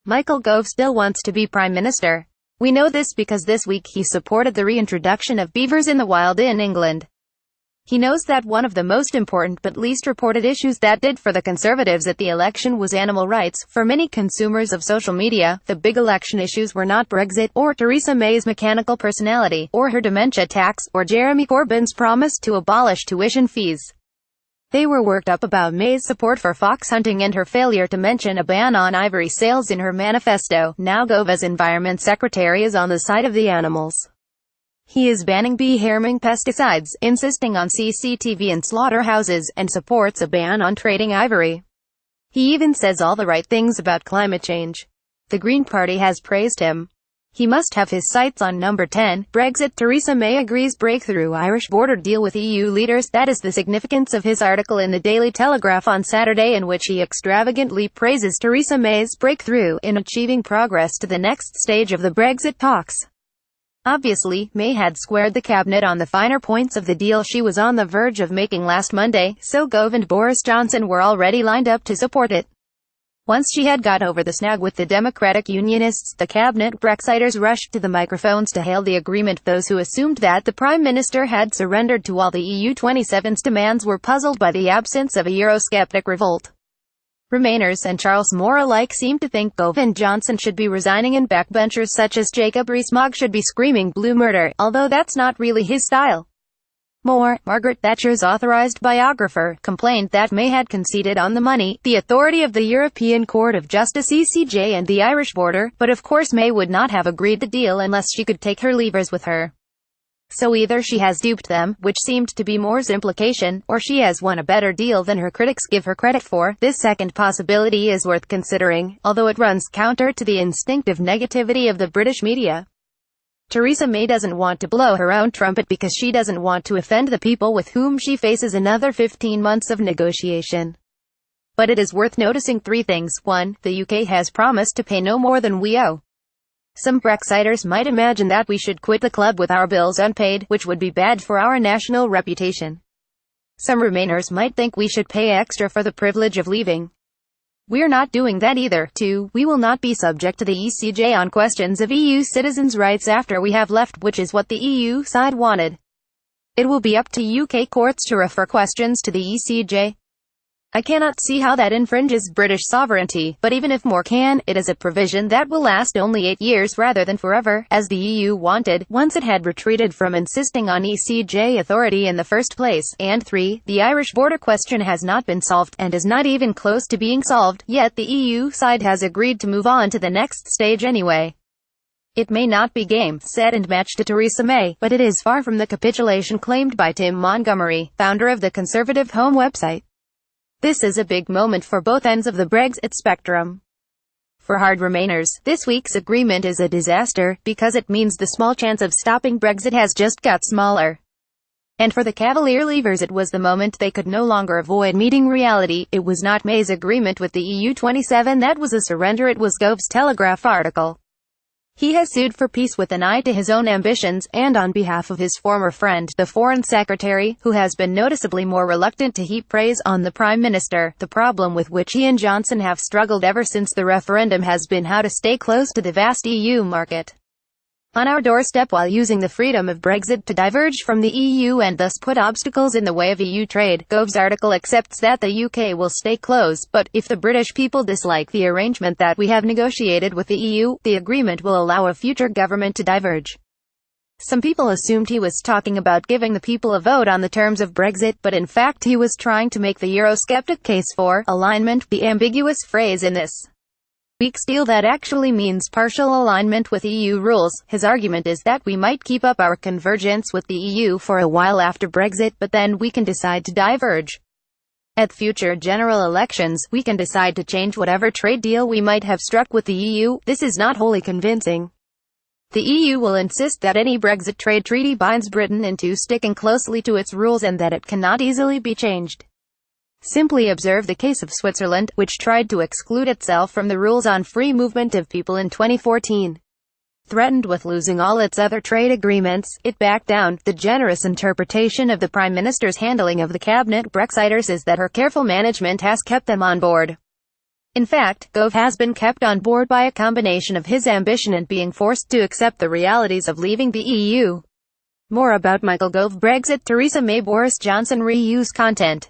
Michael Gove still wants to be Prime Minister. We know this because this week he supported the reintroduction of beavers in the wild in England. He knows that one of the most important but least reported issues that did for the Conservatives at the election was animal rights. For many consumers of social media, the big election issues were not Brexit, or Theresa May's mechanical personality, or her dementia tax, or Jeremy Corbyn's promise to abolish tuition fees. They were worked up about May's support for fox hunting and her failure to mention a ban on ivory sales in her manifesto. Now Gove, as Environment Secretary, is on the side of the animals. He is banning bee-harming pesticides, insisting on CCTV in slaughterhouses, and supports a ban on trading ivory. He even says all the right things about climate change. The Green Party has praised him. He must have his sights on number 10, Brexit. Theresa May agrees breakthrough Irish border deal with EU leaders. That is the significance of his article in the Daily Telegraph on Saturday, in which he extravagantly praises Theresa May's breakthrough in achieving progress to the next stage of the Brexit talks. Obviously, May had squared the cabinet on the finer points of the deal she was on the verge of making last Monday, so Gove and Boris Johnson were already lined up to support it. Once she had got over the snag with the Democratic Unionists, the cabinet Brexiters rushed to the microphones to hail the agreement. Those who assumed that the Prime Minister had surrendered to all the EU 27's demands were puzzled by the absence of a Eurosceptic revolt. Remainers and Charles Moore alike seem to think Gove and Johnson should be resigning, and backbenchers such as Jacob Rees-Mogg should be screaming blue murder, although that's not really his style. Moore, Margaret Thatcher's authorized biographer, complained that May had conceded on the money, the authority of the European Court of Justice (ECJ) and the Irish border, but of course May would not have agreed the deal unless she could take her levers with her. So either she has duped them, which seemed to be Moore's implication, or she has won a better deal than her critics give her credit for. This second possibility is worth considering, although it runs counter to the instinctive negativity of the British media. Theresa May doesn't want to blow her own trumpet because she doesn't want to offend the people with whom she faces another 15 months of negotiation. But it is worth noticing three things. 1. The UK has promised to pay no more than we owe. Some Brexiters might imagine that we should quit the club with our bills unpaid, which would be bad for our national reputation. Some Remainers might think we should pay extra for the privilege of leaving. We're not doing that either. 2. We will not be subject to the ECJ on questions of EU citizens' rights after we have left, which is what the EU side wanted. It will be up to UK courts to refer questions to the ECJ. I cannot see how that infringes British sovereignty, but even if more can, it is a provision that will last only 8 years rather than forever, as the EU wanted, once it had retreated from insisting on ECJ authority in the first place. And 3. The Irish border question has not been solved, and is not even close to being solved, yet the EU side has agreed to move on to the next stage anyway. It may not be game, set and match to Theresa May, but it is far from the capitulation claimed by Tim Montgomery, founder of the Conservative Home website. This is a big moment for both ends of the Brexit spectrum. For hard Remainers, this week's agreement is a disaster, because it means the small chance of stopping Brexit has just got smaller. And for the Cavalier Leavers, it was the moment they could no longer avoid meeting reality. It was not May's agreement with the EU 27 that was a surrender, it was Gove's Telegraph article. He has sued for peace with an eye to his own ambitions, and on behalf of his former friend, the Foreign Secretary, who has been noticeably more reluctant to heap praise on the Prime Minister. The problem with which he and Johnson have struggled ever since the referendum has been how to stay close to the vast EU market on our doorstep while using the freedom of Brexit to diverge from the EU and thus put obstacles in the way of EU trade. Gove's article accepts that the UK will stay close, but if the British people dislike the arrangement that we have negotiated with the EU, the agreement will allow a future government to diverge. Some people assumed he was talking about giving the people a vote on the terms of Brexit, but in fact he was trying to make the Eurosceptic case for alignment, the ambiguous phrase in this week's deal that actually means partial alignment with EU rules. His argument is that we might keep up our convergence with the EU for a while after Brexit, but then we can decide to diverge. At future general elections, we can decide to change whatever trade deal we might have struck with the EU. This is not wholly convincing. The EU will insist that any Brexit trade treaty binds Britain into sticking closely to its rules and that it cannot easily be changed. Simply observe the case of Switzerland, which tried to exclude itself from the rules on free movement of people in 2014. Threatened with losing all its other trade agreements, it backed down. The generous interpretation of the Prime Minister's handling of the cabinet Brexiters is that her careful management has kept them on board. In fact, Gove has been kept on board by a combination of his ambition and being forced to accept the realities of leaving the EU. More about Michael Gove. Brexit. Theresa May. Boris Johnson. Reuse content.